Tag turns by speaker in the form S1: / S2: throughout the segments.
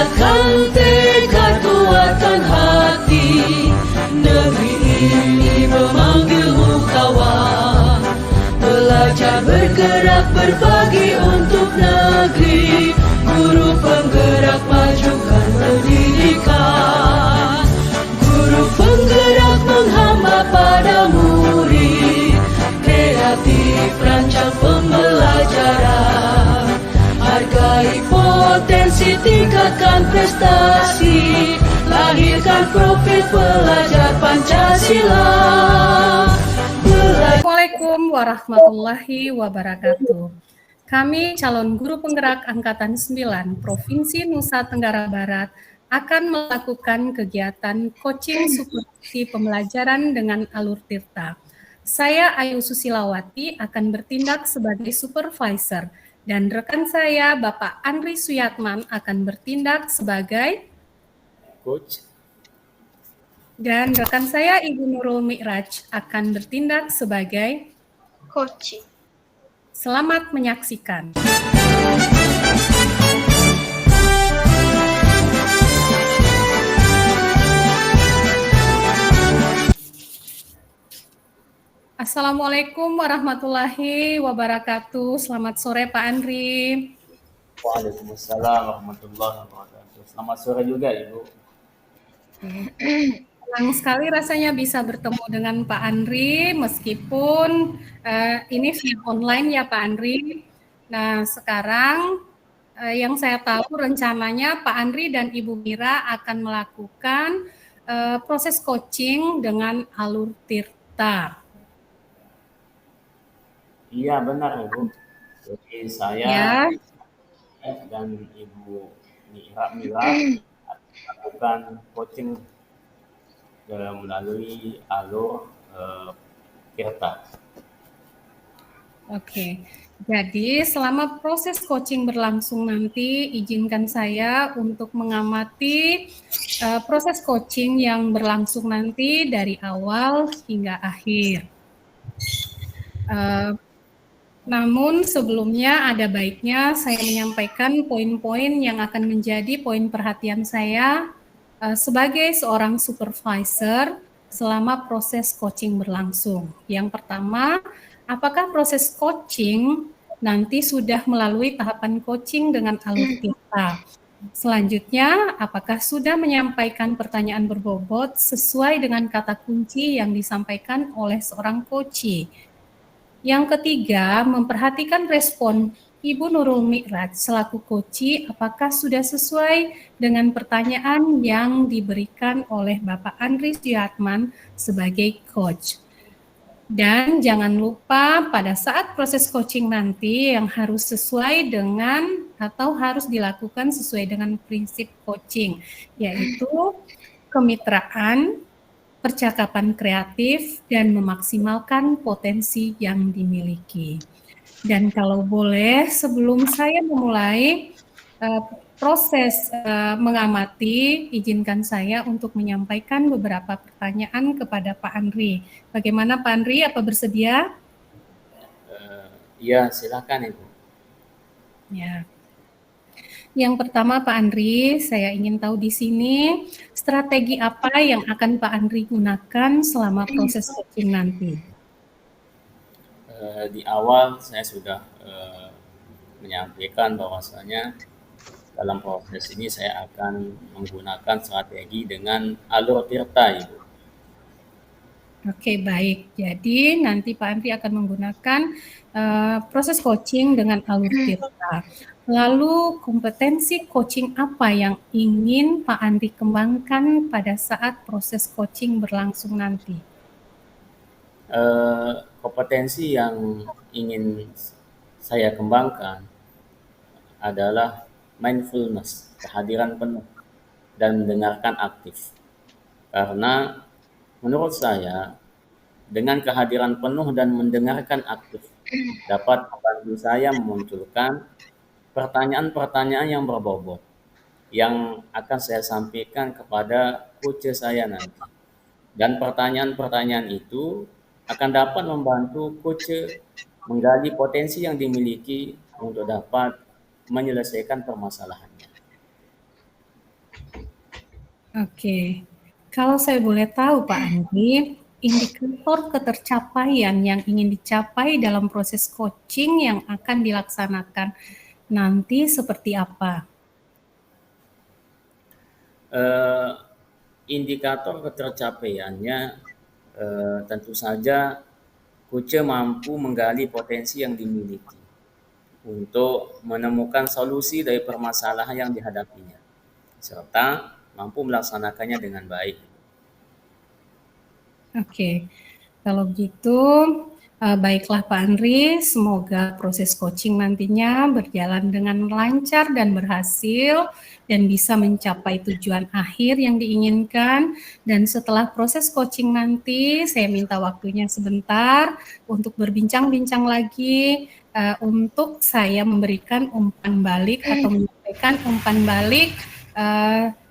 S1: Kuatkan tekad, kuatkan hati. Negeri ini memanggilmu kawan. Belajar bergerak berbagi untuk negeri. Guru penggerak majukan pendidikan. Guru penggerak menghamba pada murid. Kreatif rancang pembelajaran. Hargai potensi, tingkatkan prestasi. Lahirkan profil pelajar Pancasila.
S2: Assalamualaikum warahmatullahi wabarakatuh. Kami calon guru penggerak Angkatan 9 Provinsi Nusa Tenggara Barat akan melakukan kegiatan coaching supervisi pembelajaran dengan alur tirta. Saya Ayu Susilawati akan bertindak sebagai supervisor dan rekan saya Bapak Andri Suyatman akan bertindak sebagai
S3: coach.
S2: Dan rekan saya Ibu Nurul Mi'raj akan bertindak sebagai
S4: coach.
S2: Selamat menyaksikan. Assalamualaikum warahmatullahi wabarakatuh. Selamat sore Pak Andri.
S3: Waalaikumsalam warahmatullahi wabarakatuh. Selamat sore juga Ibu.
S2: Senang sekali rasanya bisa bertemu dengan Pak Andri meskipun ini via online ya Pak Andri. Nah sekarang yang saya tahu rencananya Pak Andri dan Ibu Mira akan melakukan proses coaching dengan alur tirta.
S3: Iya benar Ibu. Jadi saya dan Ibu Mira melakukan coaching melalui alur tirta.
S2: Oke, jadi selama proses coaching berlangsung nanti, izinkan saya untuk mengamati proses coaching yang berlangsung nanti dari awal hingga akhir. Namun sebelumnya ada baiknya saya menyampaikan poin-poin yang akan menjadi poin perhatian saya sebagai seorang supervisor selama proses coaching berlangsung. Yang pertama, apakah proses coaching nanti sudah melalui tahapan coaching dengan alur tirta? Selanjutnya, apakah sudah menyampaikan pertanyaan berbobot sesuai dengan kata kunci yang disampaikan oleh seorang coachee? Yang ketiga, memperhatikan respon Ibu Nurul Mi'raj selaku coachee apakah sudah sesuai dengan pertanyaan yang diberikan oleh Bapak Andri Suyatman sebagai coach. Dan jangan lupa pada saat proses coaching nanti yang harus sesuai dengan atau harus dilakukan sesuai dengan prinsip coaching, yaitu kemitraan, percakapan kreatif, dan memaksimalkan potensi yang dimiliki. Dan kalau boleh, sebelum saya memulai proses mengamati, izinkan saya untuk menyampaikan beberapa pertanyaan kepada Pak Andri. Bagaimana Pak Andri, apa bersedia?
S3: Iya, silakan Ibu.
S2: Ya. Yang pertama Pak Andri, saya ingin tahu di sini strategi apa yang akan Pak Andri gunakan selama proses coaching nanti?
S3: Di awal saya sudah menyampaikan bahwasanya dalam proses ini saya akan menggunakan strategi dengan alur tirta Ibu.
S2: Oke, baik. Jadi nanti Pak Andri akan menggunakan proses coaching dengan alur tirta. Lalu kompetensi coaching apa yang ingin Pak Andri kembangkan pada saat proses coaching berlangsung nanti?
S3: Kompetensi yang ingin saya kembangkan adalah mindfulness, kehadiran penuh, dan mendengarkan aktif. Karena menurut saya, dengan kehadiran penuh dan mendengarkan aktif dapat membantu saya memunculkan pertanyaan-pertanyaan yang berbobot yang akan saya sampaikan kepada coach saya nanti. Dan pertanyaan-pertanyaan itu akan dapat membantu coach menggali potensi yang dimiliki untuk dapat menyelesaikan permasalahannya.
S2: Oke, kalau saya boleh tahu Pak Andi, indikator ketercapaian yang ingin dicapai dalam proses coaching yang akan dilaksanakan nanti seperti apa?
S3: Eh, Indikator ketercapaiannya tentu saja coach mampu menggali potensi yang dimiliki untuk menemukan solusi dari permasalahan yang dihadapinya, serta mampu melaksanakannya dengan baik.
S2: Oke, kalau begitu baiklah Pak Andri, semoga proses coaching nantinya berjalan dengan lancar dan berhasil dan bisa mencapai tujuan akhir yang diinginkan. Dan setelah proses coaching nanti, saya minta waktunya sebentar untuk berbincang-bincang lagi untuk saya memberikan umpan balik atau menyampaikan umpan balik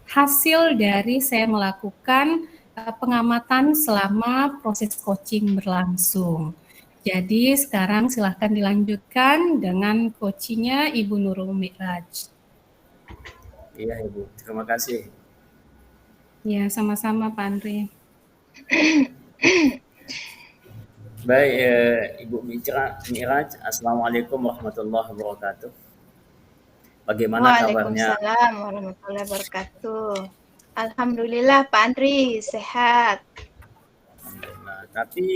S2: hasil dari saya melakukan pengamatan selama proses coaching berlangsung. Jadi sekarang silahkan dilanjutkan dengan coachingnya Ibu Nurul Mi'raj.
S3: Iya Ibu, terima kasih.
S2: Ya, sama-sama Pak Andri.
S3: Baik, Ibu Mi'raj, Assalamualaikum warahmatullahi wabarakatuh. Bagaimana kabarnya?
S4: Waalaikumsalam warahmatullahi wabarakatuh. Alhamdulillah Pak Andri sehat.
S3: Alhamdulillah. Tapi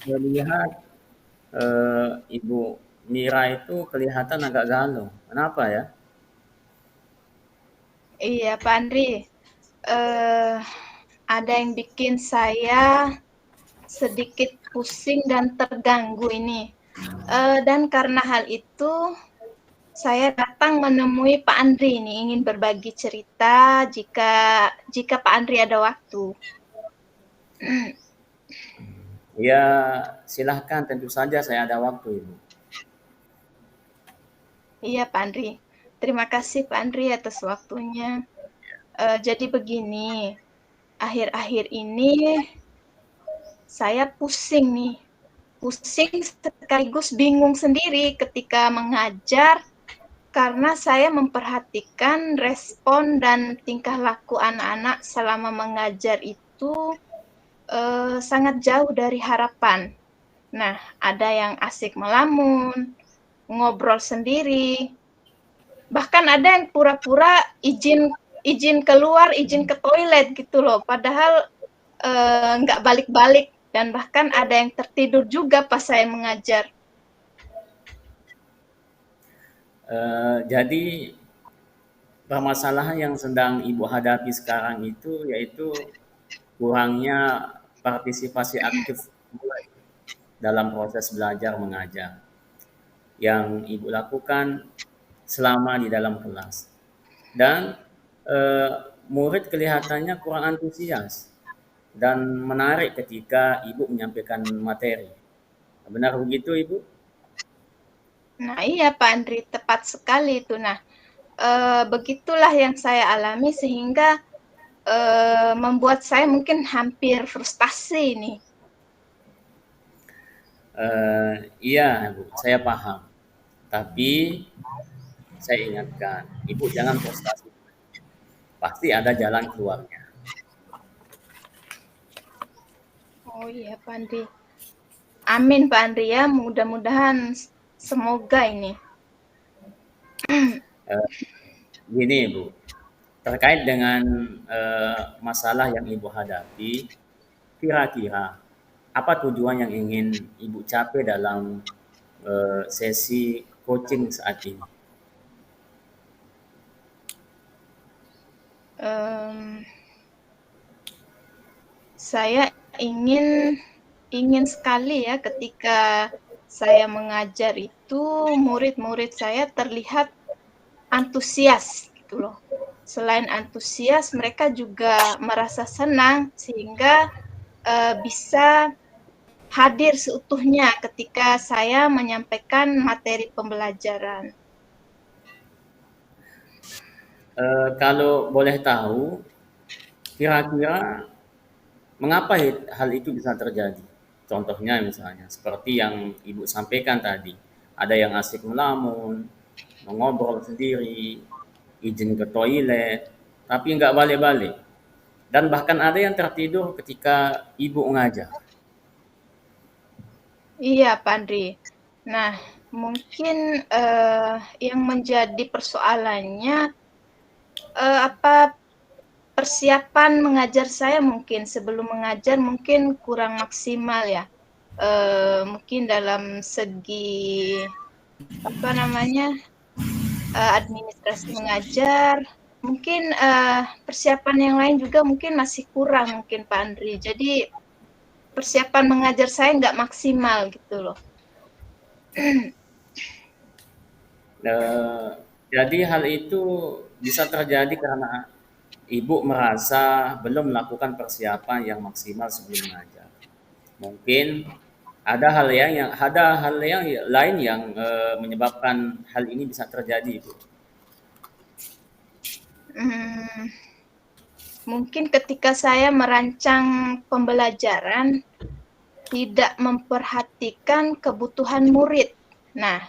S3: saya lihat Ibu Mira itu kelihatan agak galau. Kenapa ya?
S4: Iya Pak Andri, ada yang bikin saya sedikit pusing dan terganggu ini. Dan karena hal itu saya datang menemui Pak Andri ini ingin berbagi cerita jika Pak Andri ada waktu.
S3: Ya, silahkan, tentu saja saya ada waktu Ibu.
S4: Iya Pak Andri, terima kasih Pak Andri atas waktunya. Jadi begini, akhir-akhir ini saya pusing nih, pusing sekaligus bingung sendiri ketika mengajar karena saya memperhatikan respon dan tingkah laku anak-anak selama mengajar itu sangat jauh dari harapan. Nah, ada yang asik melamun, ngobrol sendiri, bahkan ada yang pura-pura izin keluar, izin ke toilet gitu loh, padahal nggak balik-balik, dan bahkan ada yang tertidur juga pas saya mengajar.
S3: Jadi permasalahan yang sedang Ibu hadapi sekarang itu yaitu kurangnya partisipasi aktif dalam proses belajar mengajar yang Ibu lakukan selama di dalam kelas. Dan murid kelihatannya kurang antusias dan menarik ketika Ibu menyampaikan materi. Benar begitu Ibu?
S4: Nah iya Pak Andri, tepat sekali itu. Nah, begitulah yang saya alami sehingga membuat saya mungkin hampir frustasi nih.
S3: Iya Bu, saya paham. Tapi saya ingatkan, Ibu jangan frustasi. Pasti ada jalan keluarnya.
S4: Oh iya Pak Andri. Amin Pak Andri ya, mudah-mudahan semoga ini.
S3: Gini Ibu, terkait dengan masalah yang Ibu hadapi, kira-kira apa tujuan yang ingin Ibu capai dalam sesi coaching saat ini?
S4: Saya ingin sekali ya ketika saya mengajar itu murid-murid saya terlihat antusias gitu loh. Selain antusias, mereka juga merasa senang sehingga bisa hadir seutuhnya ketika saya menyampaikan materi pembelajaran.
S3: Kalau boleh tahu, kira-kira mengapa hal itu bisa terjadi? Contohnya misalnya seperti yang Ibu sampaikan tadi, ada yang asik melamun, mengobrol sendiri, izin ke toilet, tapi nggak balik-balik. Dan bahkan ada yang tertidur ketika ibu ngajar.
S4: Iya, Pak Andri. Nah, mungkin yang menjadi persoalannya persiapan mengajar saya mungkin sebelum mengajar mungkin kurang maksimal ya. Mungkin dalam segi administrasi mengajar, mungkin persiapan yang lain juga mungkin masih kurang mungkin Pak Andri. Jadi persiapan mengajar saya nggak maksimal gitu loh.
S3: Jadi hal itu bisa terjadi karena ibu merasa belum melakukan persiapan yang maksimal sebelum mengajar. Mungkin ada hal yang lain yang menyebabkan hal ini bisa terjadi, Ibu.
S4: Mungkin ketika saya merancang pembelajaran tidak memperhatikan kebutuhan murid. Nah,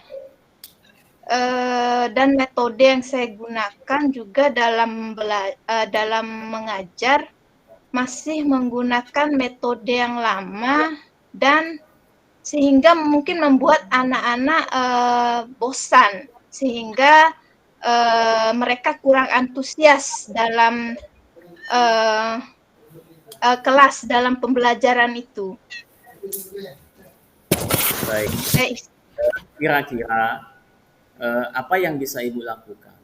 S4: dan metode yang saya gunakan juga dalam mengajar masih menggunakan metode yang lama dan sehingga mungkin membuat anak-anak bosan sehingga mereka kurang antusias dalam kelas dalam pembelajaran itu.
S3: Baik. Kira-kira apa yang bisa Ibu lakukan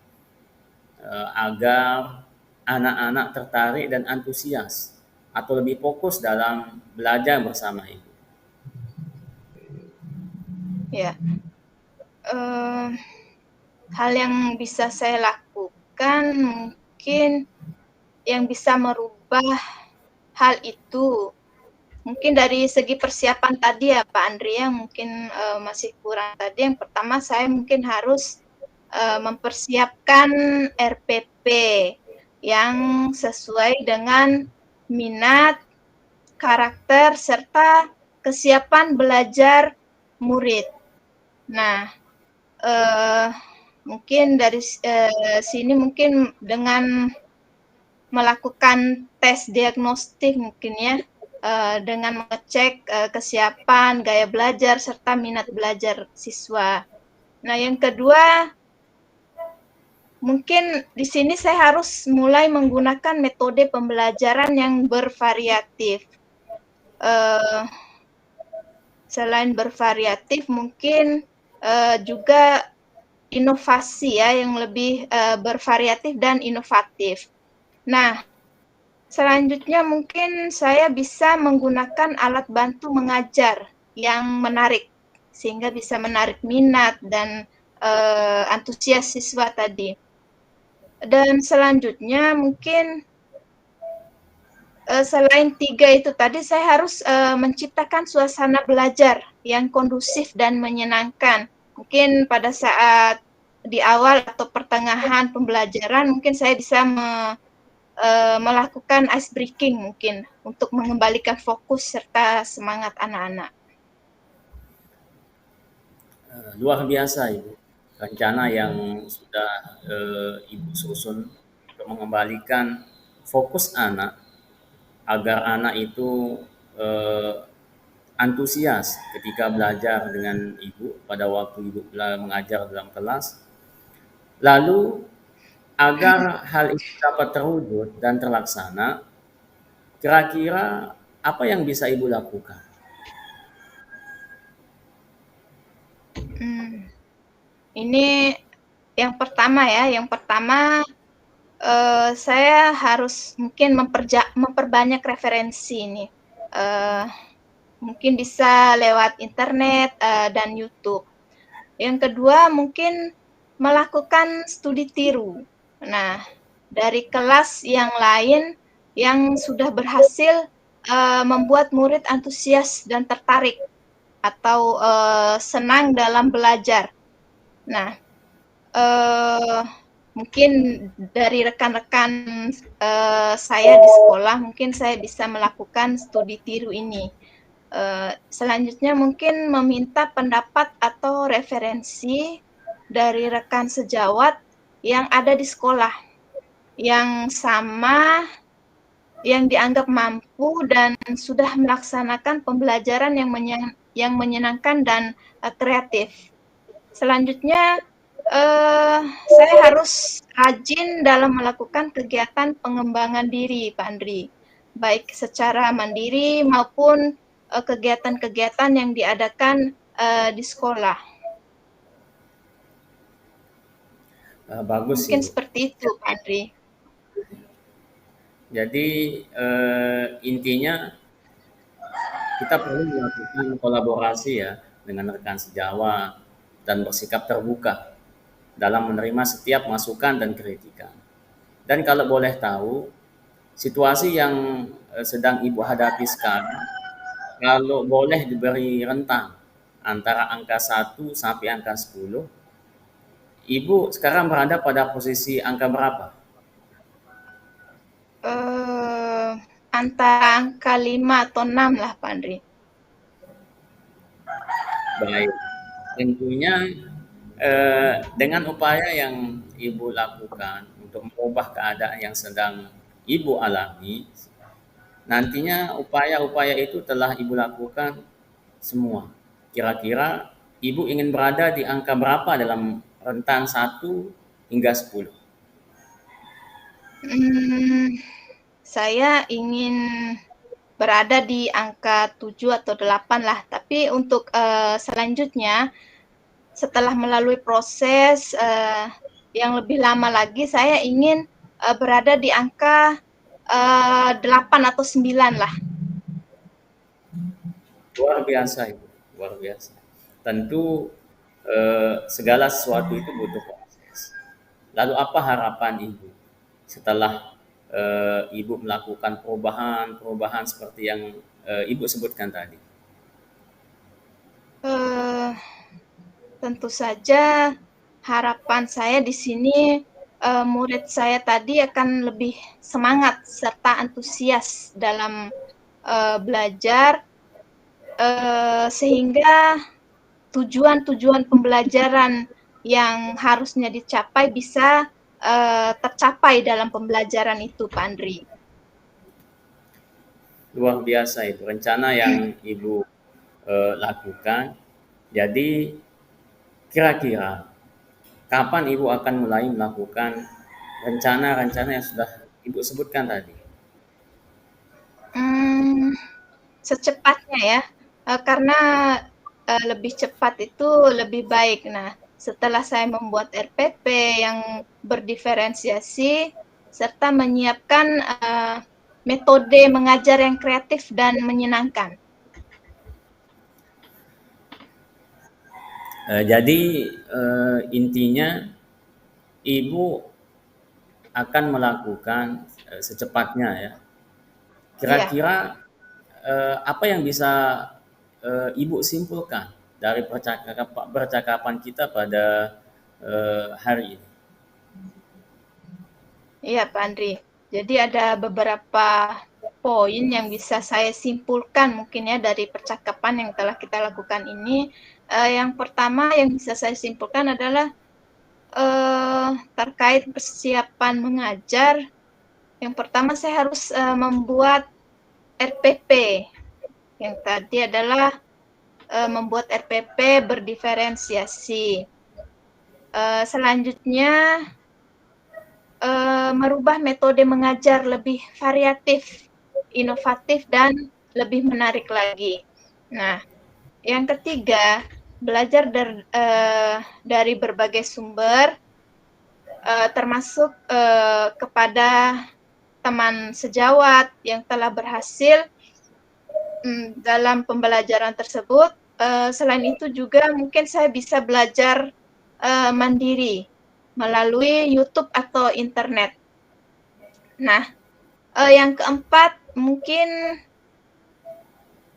S3: agar anak-anak tertarik dan antusias atau lebih fokus dalam belajar bersama Ibu?
S4: Ya, hal yang bisa saya lakukan mungkin yang bisa merubah hal itu mungkin dari segi persiapan tadi ya Pak Andri ya mungkin masih kurang tadi. Yang pertama saya mungkin harus mempersiapkan RPP yang sesuai dengan minat, karakter, serta kesiapan belajar murid. Nah, mungkin dari sini mungkin dengan melakukan tes diagnostik mungkin ya, dengan mengecek kesiapan, gaya belajar, serta minat belajar siswa. Nah, yang kedua, mungkin di sini saya harus mulai menggunakan metode pembelajaran yang bervariatif. Selain bervariatif, mungkin juga inovasi ya, yang lebih bervariatif dan inovatif. Nah, selanjutnya mungkin saya bisa menggunakan alat bantu mengajar yang menarik, sehingga bisa menarik minat dan antusias siswa tadi. Dan selanjutnya mungkin selain 3 itu tadi, saya harus menciptakan suasana belajar yang kondusif dan menyenangkan. Mungkin pada saat di awal atau pertengahan pembelajaran, mungkin saya bisa melakukan ice breaking mungkin untuk mengembalikan fokus serta semangat anak-anak.
S3: Luar biasa Ibu, rencana yang sudah Ibu susun untuk mengembalikan fokus anak agar anak itu antusias ketika belajar dengan Ibu pada waktu Ibu mengajar dalam kelas. Lalu agar hal itu dapat terwujud dan terlaksana, kira-kira apa yang bisa Ibu lakukan?
S4: Ini yang pertama ya. Yang pertama saya harus mungkin memperbanyak referensi ini. Mungkin bisa lewat internet dan YouTube. Yang kedua mungkin melakukan studi tiru. Nah, dari kelas yang lain yang sudah berhasil membuat murid antusias dan tertarik atau senang dalam belajar. Nah, mungkin dari rekan-rekan saya di sekolah, mungkin saya bisa melakukan studi tiru ini. Selanjutnya mungkin meminta pendapat atau referensi dari rekan sejawat yang ada di sekolah. yang sama, yang dianggap mampu dan sudah melaksanakan pembelajaran yang menyenangkan dan kreatif. Selanjutnya, saya harus rajin dalam melakukan kegiatan pengembangan diri, Pak Andri, baik secara mandiri maupun kegiatan-kegiatan yang diadakan di sekolah.
S3: Bagus
S4: Mungkin
S3: Ibu.
S4: seperti itu, Pak Andri.
S3: Jadi intinya kita perlu melakukan kolaborasi ya dengan rekan sejawat dan bersikap terbuka dalam menerima setiap masukan dan kritikan. Dan kalau boleh tahu, situasi yang sedang Ibu hadapi sekarang, kalau boleh diberi rentang antara angka 1 sampai angka 10, Ibu sekarang berada pada posisi angka berapa?
S4: Antara angka 5 atau 6 lah, Pak Andri.
S3: Baik, tentunya dengan upaya yang Ibu lakukan untuk mengubah keadaan yang sedang Ibu alami, nantinya upaya-upaya itu telah Ibu lakukan semua. Kira-kira Ibu ingin berada di angka berapa dalam rentang 1 hingga 10?
S4: Saya ingin berada di angka 7 atau 8 lah. Tapi untuk selanjutnya, setelah melalui proses yang lebih lama lagi, saya ingin berada di angka 8 atau 9 lah.
S3: Luar biasa Ibu, luar biasa. Tentu segala sesuatu itu butuh proses. Lalu apa harapan Ibu setelah Ibu melakukan perubahan-perubahan seperti yang Ibu sebutkan tadi?
S4: Tentu saja harapan saya di sini murid saya tadi akan lebih semangat serta antusias dalam belajar sehingga tujuan-tujuan pembelajaran yang harusnya dicapai bisa tercapai dalam pembelajaran itu, Pak Andri.
S3: Luar biasa itu rencana yang Ibu lakukan. Jadi kira-kira kapan Ibu akan mulai melakukan rencana-rencana yang sudah Ibu sebutkan tadi?
S4: Secepatnya ya, karena lebih cepat itu lebih baik. Nah, setelah saya membuat RPP yang berdiferensiasi serta menyiapkan metode mengajar yang kreatif dan menyenangkan.
S3: Jadi intinya Ibu akan melakukan secepatnya ya. Kira-kira apa yang bisa Ibu simpulkan dari percakapan kita pada hari ini?
S4: Iya, Pak Andri. Jadi ada beberapa poin yang bisa saya simpulkan mungkin ya dari percakapan yang telah kita lakukan ini. Yang pertama yang bisa saya simpulkan adalah terkait persiapan mengajar. Yang pertama saya harus membuat RPP. Yang tadi adalah membuat RPP berdiferensiasi. Selanjutnya merubah metode mengajar lebih variatif, inovatif, dan lebih menarik lagi. Nah, yang ketiga, belajar dari berbagai sumber, termasuk kepada teman sejawat yang telah berhasil dalam pembelajaran tersebut. Selain itu juga mungkin saya bisa belajar mandiri melalui YouTube atau internet. Nah, yang keempat mungkin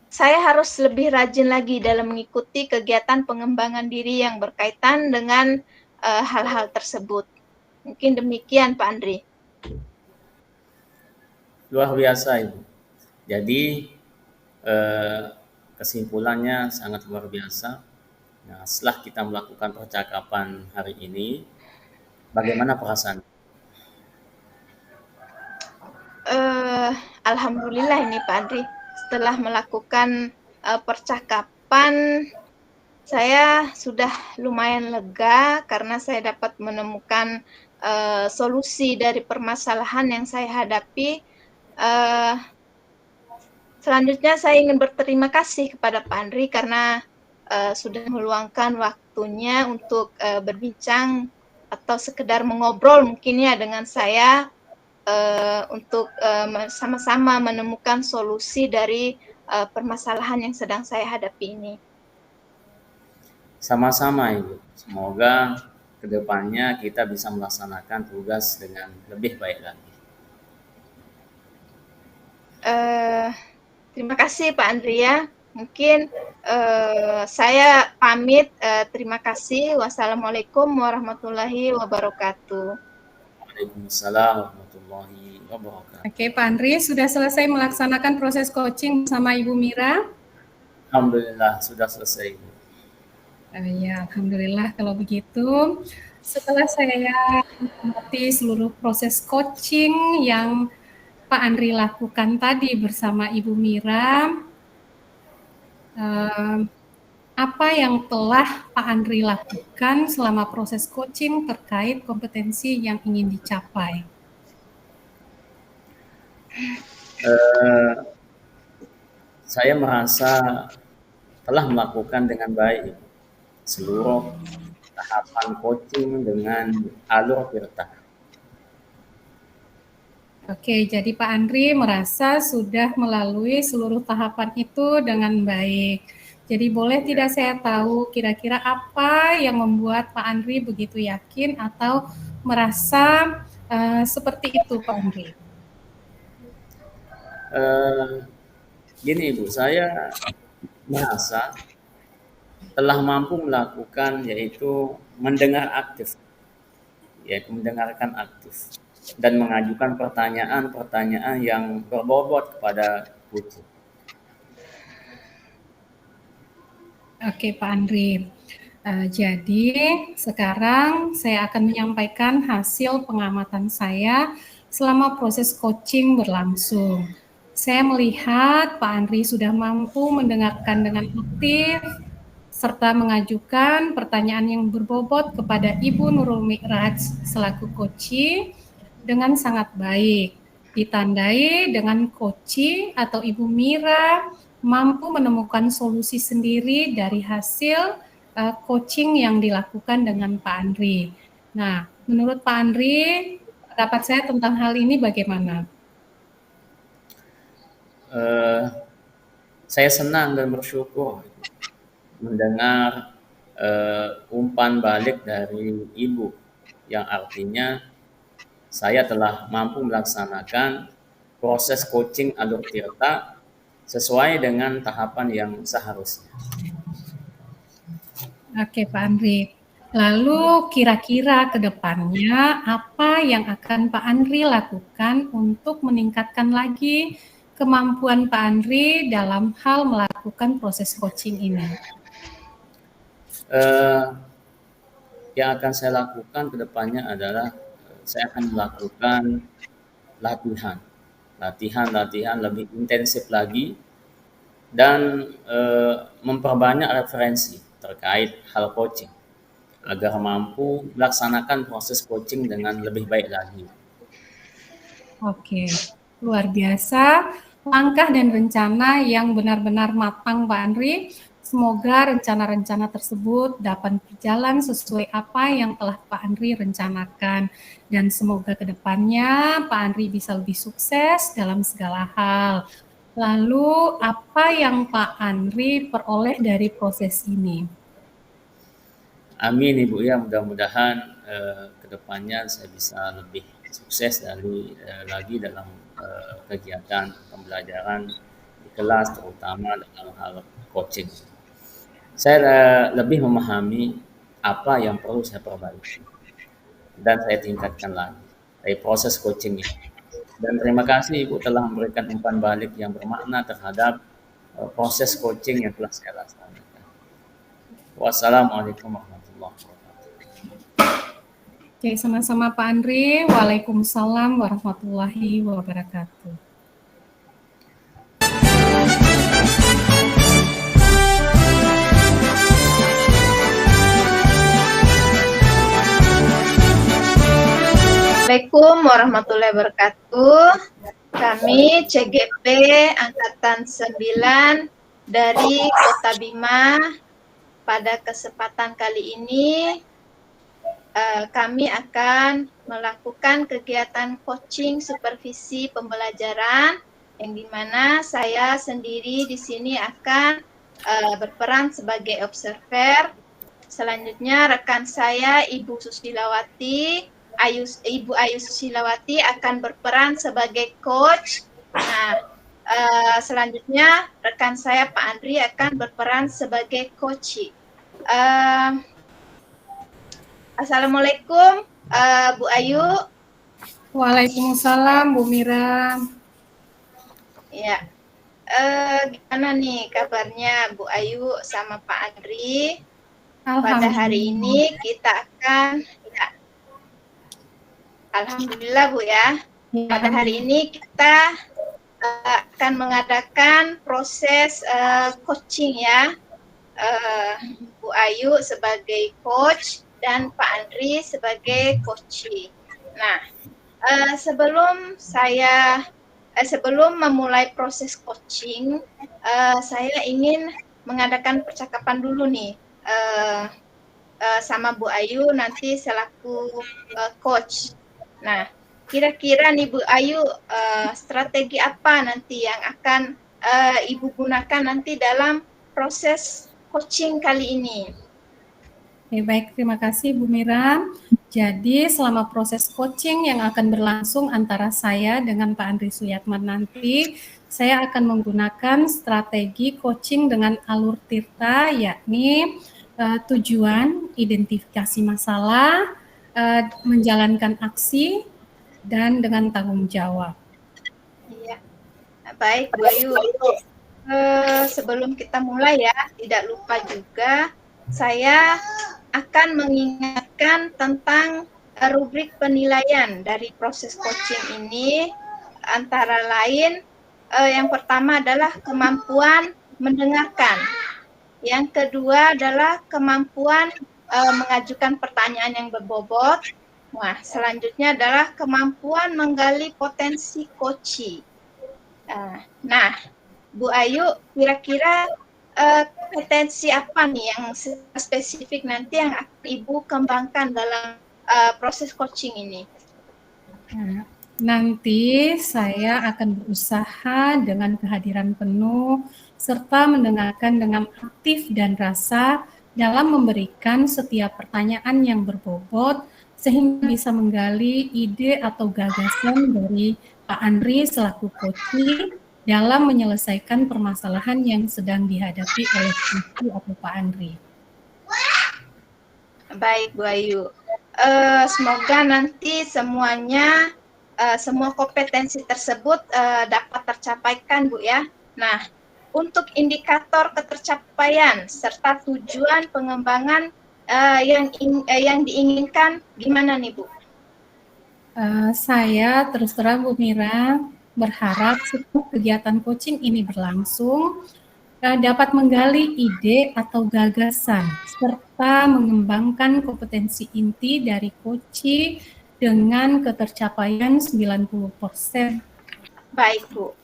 S4: saya harus lebih rajin lagi dalam mengikuti kegiatan pengembangan diri yang berkaitan dengan hal-hal tersebut. Mungkin demikian, Pak Andri.
S3: Luar biasa Ibu. Jadi kesimpulannya sangat luar biasa. Nah, setelah kita melakukan percakapan hari ini, bagaimana perasaan?
S4: Alhamdulillah ini Pak Andri, setelah melakukan percakapan, saya sudah lumayan lega karena saya dapat menemukan solusi dari permasalahan yang saya hadapi. Selanjutnya saya ingin berterima kasih kepada Pak Andri karena sudah meluangkan waktunya untuk berbincang atau sekedar mengobrol mungkin ya dengan saya untuk sama-sama menemukan solusi dari permasalahan yang sedang saya hadapi ini.
S3: Sama-sama Ibu. Semoga kedepannya kita bisa melaksanakan tugas dengan lebih baik lagi.
S4: Terima kasih Pak Andri ya. Mungkin saya pamit. Terima kasih. Wassalamualaikum warahmatullahi wabarakatuh.
S3: Waalaikumsalam warahmatullahi wabarakatuh.
S2: Oke, Pak Andri sudah selesai melaksanakan proses coaching bersama Ibu Mira?
S3: Alhamdulillah sudah selesai.
S2: Ya, alhamdulillah kalau begitu. Setelah saya mengerti seluruh proses coaching yang Pak Andri lakukan tadi bersama Ibu Mira, apa yang telah Pak Andri lakukan selama proses coaching terkait kompetensi yang ingin dicapai?
S3: Saya merasa telah melakukan dengan baik seluruh tahapan coaching dengan alur tirta.
S2: Oke, jadi Pak Andri merasa sudah melalui seluruh tahapan itu dengan baik. Jadi boleh tidak saya tahu kira-kira apa yang membuat Pak Andri begitu yakin atau merasa seperti itu Pak Andri?
S3: Gini Ibu, saya merasa telah mampu melakukan yaitu mendengar aktif, yaitu mendengarkan aktif dan mengajukan pertanyaan-pertanyaan yang berbobot kepada coaching.
S2: Oke Pak Andri, jadi sekarang saya akan menyampaikan hasil pengamatan saya selama proses coaching berlangsung. Saya melihat Pak Andri sudah mampu mendengarkan dengan aktif serta mengajukan pertanyaan yang berbobot kepada Ibu Nurul Mi'raj selaku coachee dengan sangat baik. Ditandai dengan coachee atau Ibu Mira mampu menemukan solusi sendiri dari hasil coaching yang dilakukan dengan Pak Andri. Nah, menurut Pak Andri, pendapat saya tentang hal ini bagaimana?
S3: Saya senang dan bersyukur mendengar umpan balik dari Ibu yang artinya saya telah mampu melaksanakan proses coaching alur tirta sesuai dengan tahapan yang seharusnya.
S2: Oke Pak Andri, lalu kira-kira ke depannya apa yang akan Pak Andri lakukan untuk meningkatkan lagi kemampuan Pak Andri dalam hal melakukan proses coaching ini?
S3: Yang akan saya lakukan ke depannya adalah saya akan melakukan latihan lebih intensif lagi dan memperbanyak referensi terkait hal coaching agar mampu melaksanakan proses coaching dengan lebih baik lagi.
S2: Oke, luar biasa langkah dan rencana yang benar-benar matang Pak Andri. Semoga rencana-rencana tersebut dapat berjalan sesuai apa yang telah Pak Andri rencanakan. Dan semoga kedepannya Pak Andri bisa lebih sukses dalam segala hal. Lalu apa yang Pak Andri peroleh dari proses ini?
S3: Amin Ibu ya, mudah-mudahan kedepannya saya bisa lebih sukses lagi dalam kegiatan pembelajaran di kelas, terutama dalam hal coaching. Saya lebih memahami apa yang perlu saya perbaiki dan saya tingkatkan lagi dari proses coaching ini. Dan terima kasih Ibu telah memberikan umpan balik yang bermakna terhadap proses coaching yang telah saya laksanakan. Wassalamualaikum warahmatullahi wabarakatuh.
S2: Oke, sama-sama Pak Andri. Waalaikumsalam warahmatullahi wabarakatuh.
S4: Assalamualaikum warahmatullahi wabarakatuh. Kami CGP Angkatan 9 dari Kota Bima. Pada kesempatan kali ini kami akan melakukan kegiatan coaching supervisi pembelajaran yang dimana saya sendiri di sini akan berperan sebagai observer. Selanjutnya rekan saya Ibu Ayu Susilawati akan berperan sebagai coach. Nah, selanjutnya rekan saya Pak Andri akan berperan sebagai coach. Assalamualaikum Bu Ayu.
S2: Waalaikumsalam Bu Mira.
S4: Ya, gimana nih kabarnya Bu Ayu sama Pak Andri? Pada hari ini kita akan Alhamdulillah Bu ya. Pada hari ini kita akan mengadakan proses coaching ya. Bu Ayu sebagai coach dan Pak Andri sebagai coachee. Nah, sebelum memulai proses coaching, saya ingin mengadakan percakapan dulu nih sama Bu Ayu nanti selaku coach. Nah, kira-kira nih Bu Ayu, strategi apa nanti yang akan Ibu gunakan nanti dalam proses coaching kali ini?
S2: Oke, baik, terima kasih Bu Mira. Jadi selama proses coaching yang akan berlangsung antara saya dengan Pak Andri Suyatman nanti, saya akan menggunakan strategi coaching dengan alur Tirta, yakni tujuan, identifikasi masalah, menjalankan aksi, dan dengan tanggung jawab.
S4: Iya, baik Bu Ayu. Sebelum kita mulai ya, tidak lupa juga saya akan mengingatkan tentang rubrik penilaian dari proses coaching ini. Antara lain, yang pertama adalah kemampuan mendengarkan. Yang kedua adalah kemampuan mengajukan pertanyaan yang berbobot. Nah, selanjutnya adalah kemampuan menggali potensi coachee. Nah, Bu Ayu, kira-kira potensi apa nih yang spesifik nanti yang akan Ibu kembangkan dalam proses coaching ini?
S2: Nah, nanti saya akan berusaha dengan kehadiran penuh serta mendengarkan dengan aktif dan rasa dalam memberikan setiap pertanyaan yang berbobot sehingga bisa menggali ide atau gagasan dari Pak Andri selaku coachee dalam menyelesaikan permasalahan yang sedang dihadapi oleh Ibu atau Pak Andri.
S4: Baik Bu Ayu, semoga nanti semuanya, semua kompetensi tersebut dapat tercapaikan Bu ya. Nah, untuk indikator ketercapaian serta tujuan pengembangan yang diinginkan gimana nih Bu?
S2: Saya terus terang Bu Mira berharap setelah kegiatan coaching ini berlangsung dapat menggali ide atau gagasan serta mengembangkan kompetensi inti dari coachee dengan ketercapaian 90%.
S4: Baik Bu,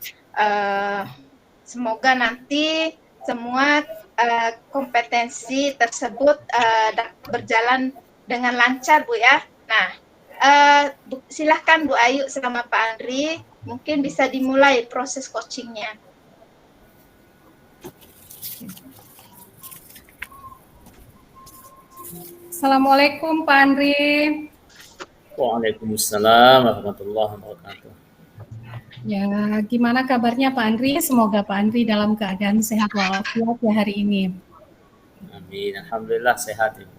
S4: semoga nanti semua kompetensi tersebut dapat berjalan dengan lancar Bu ya. Nah, silahkan Bu Ayu sama Pak Andri, mungkin bisa dimulai proses coachingnya.
S2: Assalamualaikum Pak Andri.
S3: Waalaikumsalam warahmatullahi wabarakatuh.
S2: Ya, gimana kabarnya Pak Andri? Semoga Pak Andri dalam keadaan sehat walafiat ya hari ini.
S3: Amin, alhamdulillah sehat Ibu.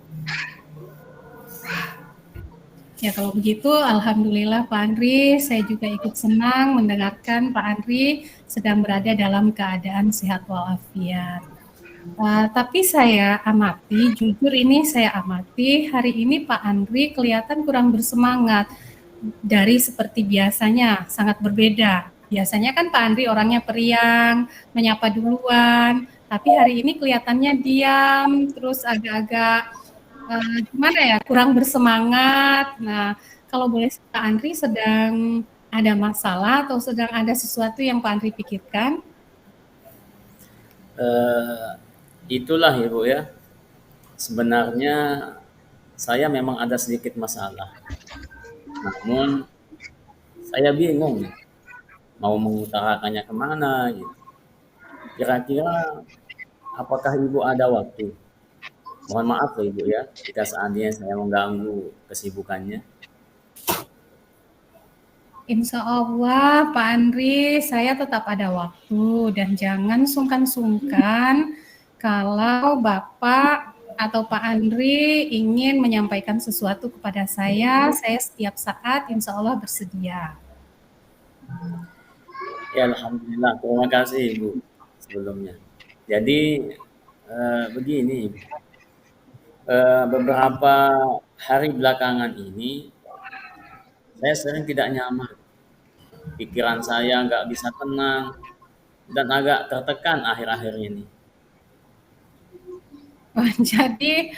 S2: Ya kalau begitu, alhamdulillah Pak Andri, saya juga ikut senang mendengarkan Pak Andri sedang berada dalam keadaan sehat walafiat. Tapi saya amati, jujur ini saya amati, hari ini Pak Andri kelihatan kurang bersemangat dari seperti biasanya, sangat berbeda. Biasanya kan Pak Andri orangnya periang, menyapa duluan, tapi hari ini kelihatannya diam, terus agak-agak gimana ya, kurang bersemangat. Nah, kalau boleh Pak Andri sedang ada masalah atau sedang ada sesuatu yang Pak Andri pikirkan?
S3: Itulah Ibu ya, sebenarnya saya memang ada sedikit masalah. Namun saya bingung nih, mau mengutarakannya kemana gitu. Kira-kira apakah Ibu ada waktu? Mohon maaf loh Ibu ya, jika seandainya saya mengganggu kesibukannya.
S2: Insya Allah Pak Andri, saya tetap ada waktu dan jangan sungkan-sungkan kalau Bapak atau Pak Andri ingin menyampaikan sesuatu kepada saya setiap saat insya Allah bersedia.
S3: Ya Alhamdulillah, terima kasih Ibu sebelumnya. Jadi begini, beberapa hari belakangan ini saya sering tidak nyaman. Pikiran saya nggak bisa tenang dan agak tertekan akhir-akhir ini.
S2: Jadi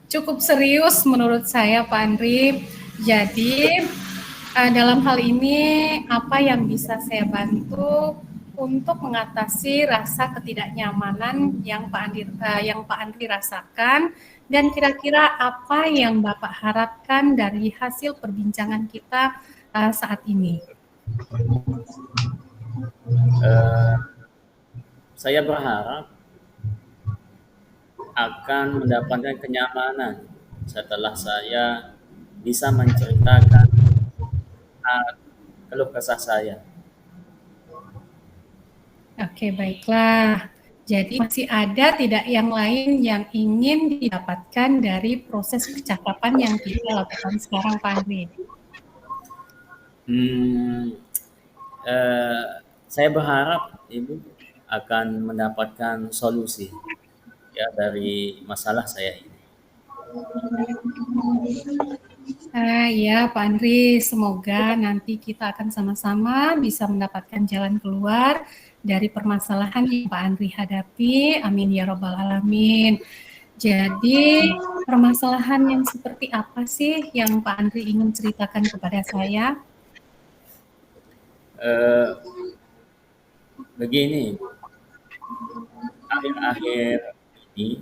S2: cukup serius menurut saya Pak Andri. Jadi dalam hal ini apa yang bisa saya bantu untuk mengatasi rasa ketidaknyamanan yang Pak Andri rasakan, dan kira-kira apa yang Bapak harapkan dari hasil perbincangan kita saat ini?
S3: Saya berharap akan mendapatkan kenyamanan setelah saya bisa menceritakan keluh kesah saya.
S2: Oke, baiklah. Jadi masih ada tidak yang lain yang ingin didapatkan dari proses percakapan yang kita lakukan sekarang, Pak Andri?
S3: Saya berharap Ibu akan mendapatkan solusi ya dari masalah saya ini.
S2: Ya Pak Andri, semoga nanti kita akan sama-sama bisa mendapatkan jalan keluar dari permasalahan yang Pak Andri hadapi. Amin ya Rabbal Alamin. Jadi permasalahan yang seperti apa sih yang Pak Andri ingin ceritakan kepada saya?
S3: Begini, akhir-akhir ini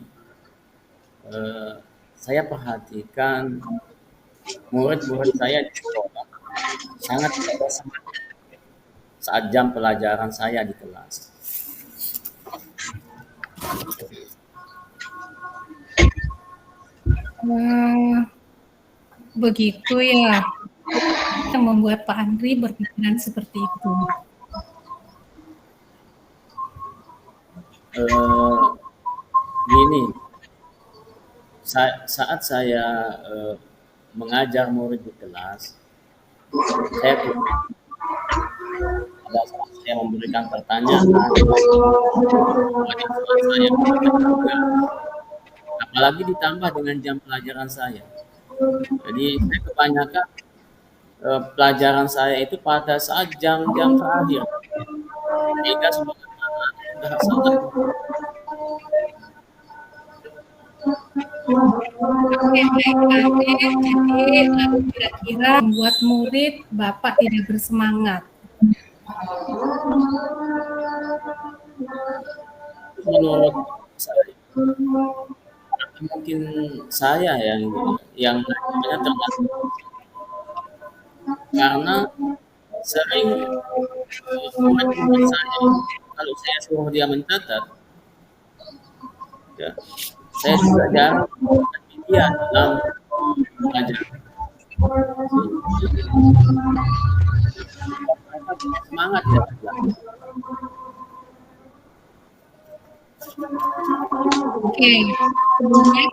S3: saya perhatikan murid-murid saya di sekolah sangat tidak bersemangat saat jam pelajaran saya di kelas.
S2: Begitu ya, yang membuat Pak Andri berpikiran seperti itu.
S3: Gini, saat saya mengajar murid di kelas, saya pada saat saya memberikan pertanyaan, saya juga, apalagi ditambah dengan jam pelajaran saya. Jadi saya kebanyakan pelajaran saya itu pada saat jam-jam terakhir, sehingga sudah sangat.
S2: Oke, baik. Jadi kira-kira membuat murid Bapak tidak bersemangat.
S3: Menurut saya, mungkin saya yang termasuk, karena sering murid saya kalau saya suruh dia mencatat, ya, saya juga jarang dia dalam belajar. Semangat ya.
S2: Oke, sebelumnya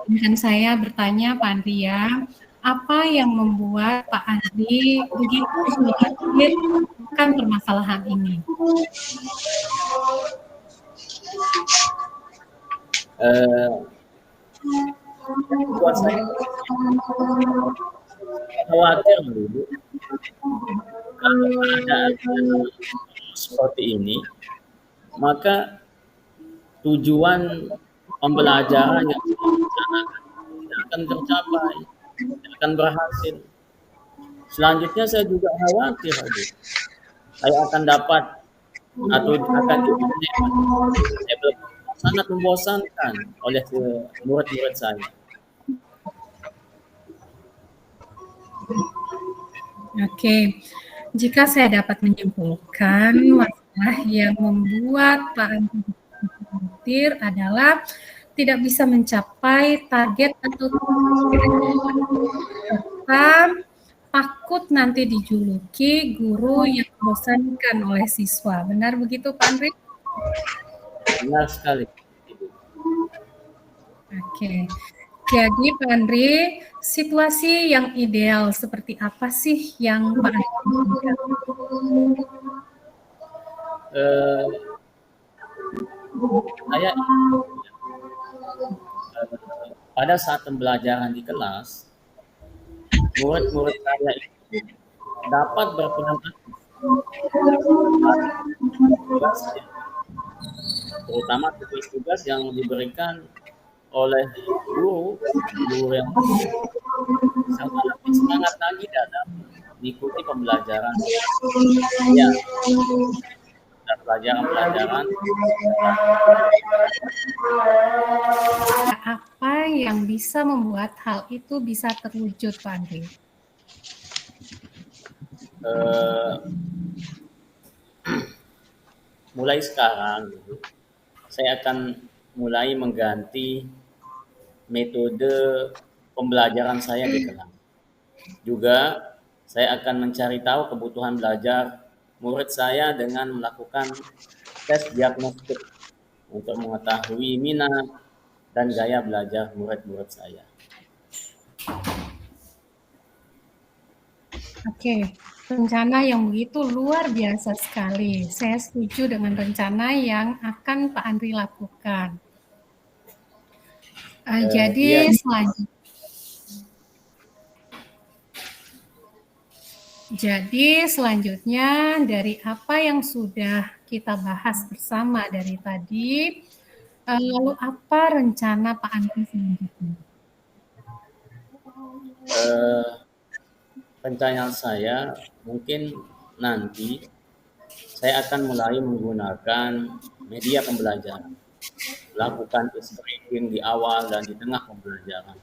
S2: dengan saya bertanya Pak Andri ya, apa yang membuat Pak Andri begitu melakukan permasalahan ini?
S3: Eh, buat saya khawatir dulu kalau keadaan seperti ini, maka tujuan pembelajaran yang saya rencanakan tidak akan tercapai, tidak akan berhasil. Selanjutnya saya juga khawatir, aduh, saya akan dapat atau akan diuji label sangat membosankan oleh murid-murid saya.
S2: Oke, jika saya dapat menyimpulkan, masalah yang membuat Pak Andri khawatir adalah tidak bisa mencapai target atau serta takut nanti dijuluki guru yang membosankan oleh siswa. Benar begitu, Pak Andri?
S3: Benar sekali.
S2: Oke. Jadi Pak Andri, situasi yang ideal seperti apa sih yang Pak Andri inginkan?
S3: Eh, saya pada saat pembelajaran di kelas, murid-murid saya itu dapat berperan aktif, terutama tugas-tugas yang diberikan oleh guru, guru yang serta lebih semangat lagi dalam mengikuti pembelajaran ya, dan pelajaran-pelajaran.
S2: Apa yang bisa membuat hal itu bisa terwujud, Pak Andri?
S3: Mulai sekarang gitu, saya akan mulai mengganti metode pembelajaran saya di kelas. Juga saya akan mencari tahu kebutuhan belajar murid saya dengan melakukan tes diagnostik untuk mengetahui minat dan gaya belajar murid-murid saya.
S2: Oke, rencana yang begitu luar biasa sekali. Saya setuju dengan rencana yang akan Pak Andri lakukan. Jadi
S3: Iya,
S2: selanjutnya. Jadi selanjutnya dari apa yang sudah kita bahas bersama dari tadi, lalu apa rencana Pak Andri selanjutnya?
S3: rencana saya mungkin nanti saya akan mulai menggunakan media pembelajaran, lakukan briefing di awal dan di tengah pembelajaran,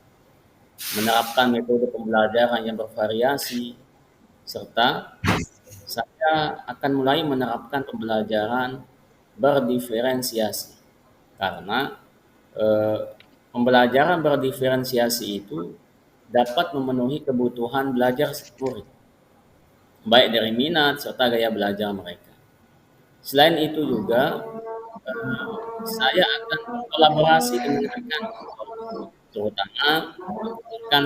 S3: menerapkan metode pembelajaran yang bervariasi, serta saya akan mulai menerapkan pembelajaran berdiferensiasi. Karena pembelajaran berdiferensiasi itu dapat memenuhi kebutuhan belajar murid, baik dari minat serta gaya belajar mereka. Selain itu juga saya akan berkolaborasi dengan rekan, terutama rekan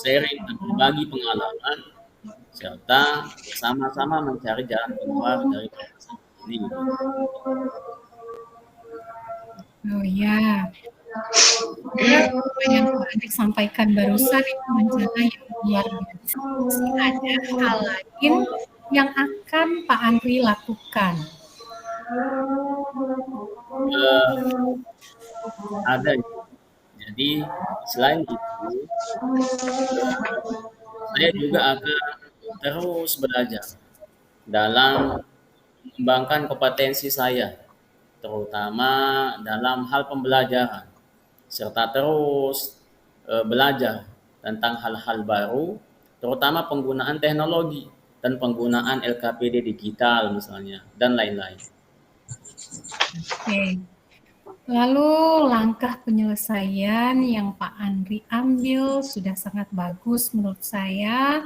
S3: sharing dan berbagi pengalaman serta bersama-sama mencari jalan keluar dari permasalahan ini.
S2: Oh ya, apa yang Pak Andri sampaikan barusan itu rencana yang luar biasa. Masih ada hal lain yang akan Pak Andri lakukan.
S3: Ada. Jadi selain itu, saya juga akan terus belajar dalam mengembangkan kompetensi saya, terutama dalam hal pembelajaran, serta terus belajar tentang hal-hal baru, terutama penggunaan teknologi dan penggunaan LKPD digital misalnya, dan lain-lain.
S2: Oke. Lalu langkah penyelesaian yang Pak Andri ambil sudah sangat bagus menurut saya.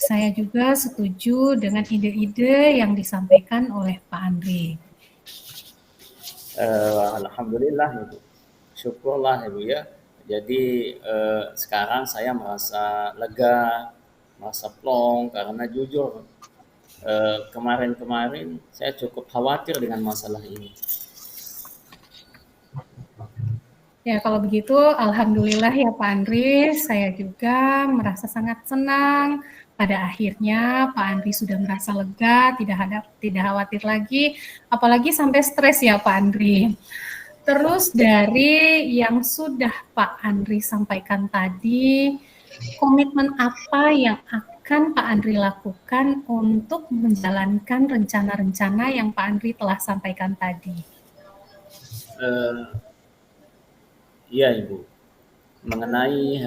S2: Saya juga setuju dengan ide-ide yang disampaikan oleh Pak Andri.
S3: Alhamdulillah Ibu. Syukurlah Ibu ya. Jadi sekarang saya merasa lega, merasa plong karena jujur kemarin-kemarin saya cukup khawatir dengan masalah ini.
S2: Ya, kalau begitu alhamdulillah ya Pak Andri, saya juga merasa sangat senang. Pada akhirnya Pak Andri sudah merasa lega, tidak khawatir lagi, apalagi sampai stres ya Pak Andri. Terus dari yang sudah Pak Andri sampaikan tadi, komitmen apa yang akan Pak Andri lakukan untuk menjalankan rencana-rencana yang Pak Andri telah sampaikan tadi?
S3: Eh, iya Ibu, mengenai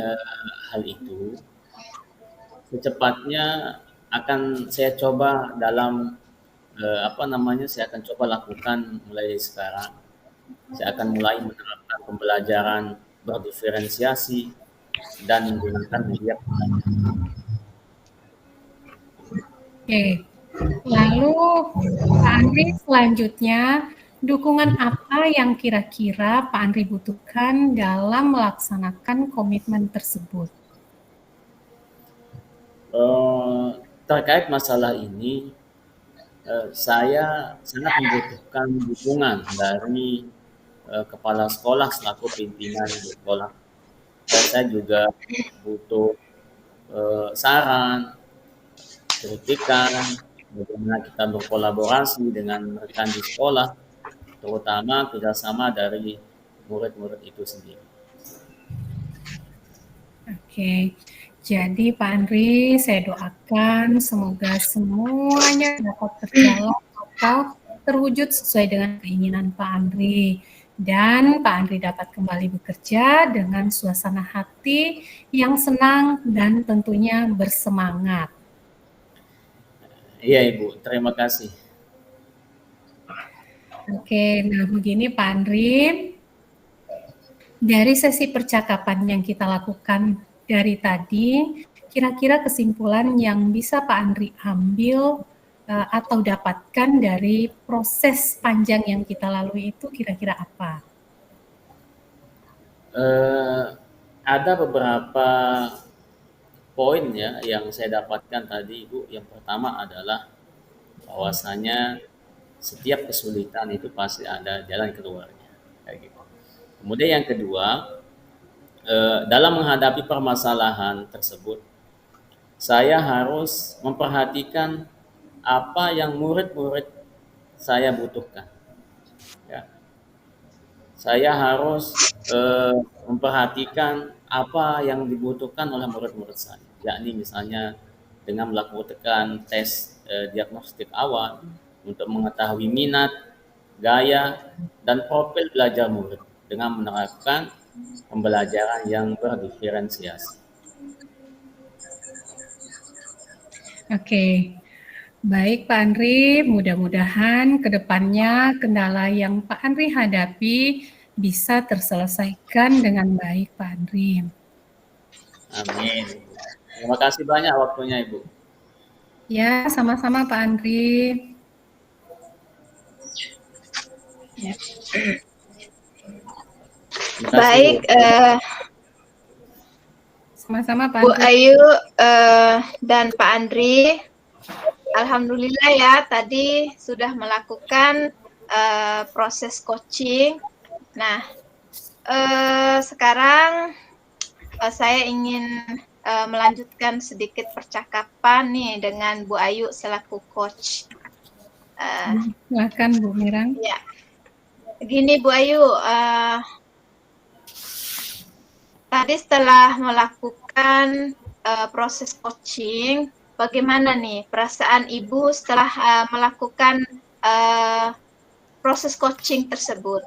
S3: hal itu, secepatnya akan saya coba dalam saya akan coba lakukan mulai dari sekarang. Saya akan mulai menerapkan pembelajaran berdiferensiasi dan menggunakan media pembelajaran.
S2: Oke, lalu Pak Andri selanjutnya, dukungan apa yang kira-kira Pak Andri butuhkan dalam melaksanakan komitmen tersebut?
S3: Terkait masalah ini, saya sangat membutuhkan dukungan dari kepala sekolah selaku pimpinan di sekolah. Dan saya juga butuh saran, kritikan, bagaimana kita berkolaborasi dengan rekan di sekolah, terutama kerjasama dari murid-murid itu sendiri.
S2: Oke, jadi Pak Andri, saya doakan semoga semuanya dapat berjalan atau terwujud sesuai dengan keinginan Pak Andri. Dan Pak Andri dapat kembali bekerja dengan suasana hati yang senang dan tentunya bersemangat.
S3: Iya Ibu, terima kasih.
S2: Oke, nah begini Pak Andri, dari sesi percakapan yang kita lakukan dari tadi, kira-kira kesimpulan yang bisa Pak Andri ambil atau dapatkan dari proses panjang yang kita lalui itu kira-kira apa?
S3: Ada beberapa poin ya yang saya dapatkan tadi Ibu. Yang pertama adalah bahwasanya setiap kesulitan itu pasti ada jalan keluarnya. Kayak gitu. Kemudian yang kedua, dalam menghadapi permasalahan tersebut, saya harus memperhatikan apa yang murid-murid saya butuhkan. Ya. Saya harus memperhatikan apa yang dibutuhkan oleh murid-murid saya, yakni misalnya dengan melakukan tes diagnostik awal untuk mengetahui minat, gaya, dan profil belajar murid dengan menerapkan pembelajaran yang berdiferensiasi.
S2: Oke, baik Pak Andri, mudah-mudahan ke depannya kendala yang Pak Andri hadapi bisa terselesaikan dengan baik Pak Andri.
S3: Amin. Terima kasih banyak waktunya Ibu.
S2: Ya, sama-sama Pak Andri. Ya.
S4: Baik,
S2: sama-sama Pak
S4: Bu
S2: Andri.
S4: Ayu dan Pak Andri, alhamdulillah ya tadi sudah melakukan proses coaching. Nah, sekarang saya ingin melanjutkan sedikit percakapan nih dengan Bu Ayu selaku coach.
S2: Silakan Bu Mirang.
S4: Ya, gini Bu Ayu, tadi setelah melakukan proses coaching, bagaimana nih perasaan Ibu setelah melakukan proses coaching tersebut?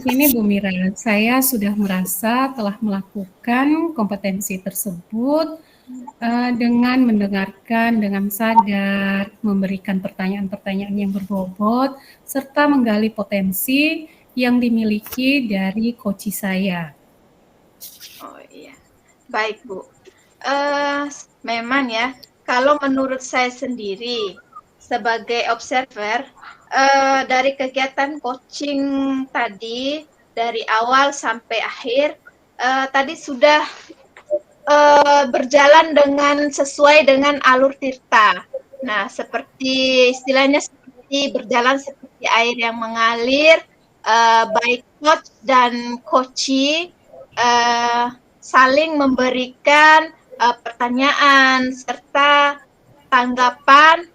S2: Ini Bu Mira, saya sudah merasa telah melakukan kompetensi tersebut dengan mendengarkan dengan sadar, memberikan pertanyaan-pertanyaan yang berbobot, serta menggali potensi yang dimiliki dari coach saya.
S4: Oh iya, baik Bu. Memang ya, kalau menurut saya sendiri sebagai observer, dari kegiatan coaching tadi, dari awal sampai akhir, tadi sudah berjalan dengan sesuai dengan alur tirta. Nah, seperti istilahnya seperti berjalan seperti air yang mengalir, baik coach dan coachee saling memberikan pertanyaan serta tanggapan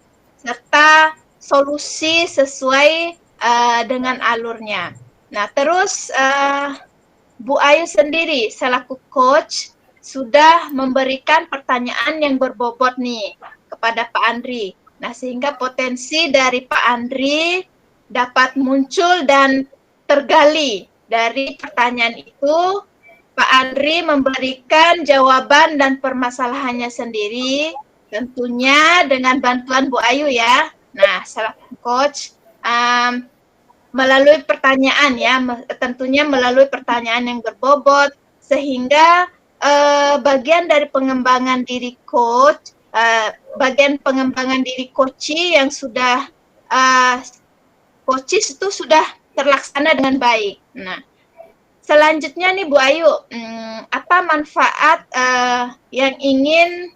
S4: serta solusi sesuai dengan alurnya. Nah, terus Bu Ayu sendiri selaku coach sudah memberikan pertanyaan yang berbobot nih kepada Pak Andri. Nah, sehingga potensi dari Pak Andri dapat muncul dan tergali dari pertanyaan itu. Pak Andri memberikan jawaban dan permasalahannya sendiri, tentunya dengan bantuan Bu Ayu ya. Nah, selaku coach, melalui pertanyaan ya, tentunya melalui pertanyaan yang berbobot, sehingga bagian dari pengembangan diri coach, bagian pengembangan diri coachee yang sudah coaches itu sudah terlaksana dengan baik. Nah, selanjutnya nih Bu Ayu, apa manfaat yang ingin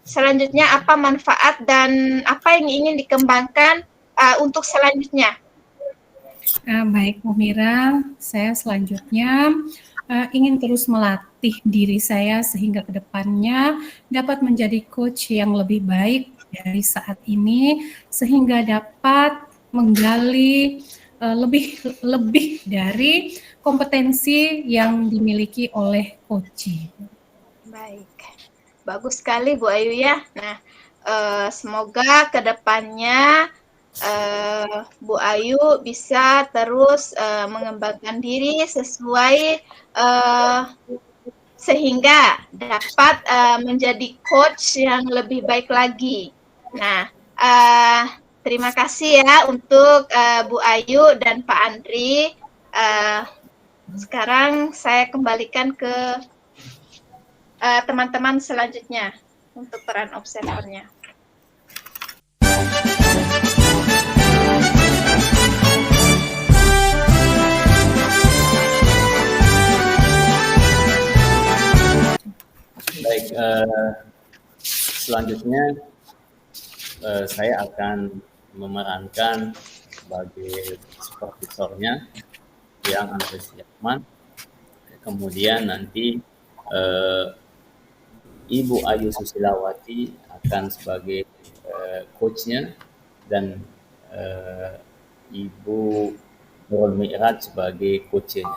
S4: selanjutnya apa manfaat dan apa yang ingin dikembangkan untuk selanjutnya?
S2: Baik Bu Mira, saya selanjutnya ingin terus melatih diri saya sehingga kedepannya dapat menjadi coach yang lebih baik dari saat ini, sehingga dapat menggali lebih dari kompetensi yang dimiliki oleh coachee.
S4: Baik, bagus sekali Bu Ayu ya. Nah, semoga kedepannya Bu Ayu bisa terus mengembangkan diri sesuai sehingga dapat menjadi coach yang lebih baik lagi. Nah, terima kasih ya untuk Bu Ayu dan Pak Andri. Sekarang saya kembalikan ke teman-teman selanjutnya untuk peran observernya.
S3: Baik, selanjutnya saya akan memerankan sebagai supervisornya yang Andres Yakman. Kemudian nanti Ibu Ayu Susilawati akan sebagai coachnya dan Ibu Nurul Mi'raj sebagai coachnya.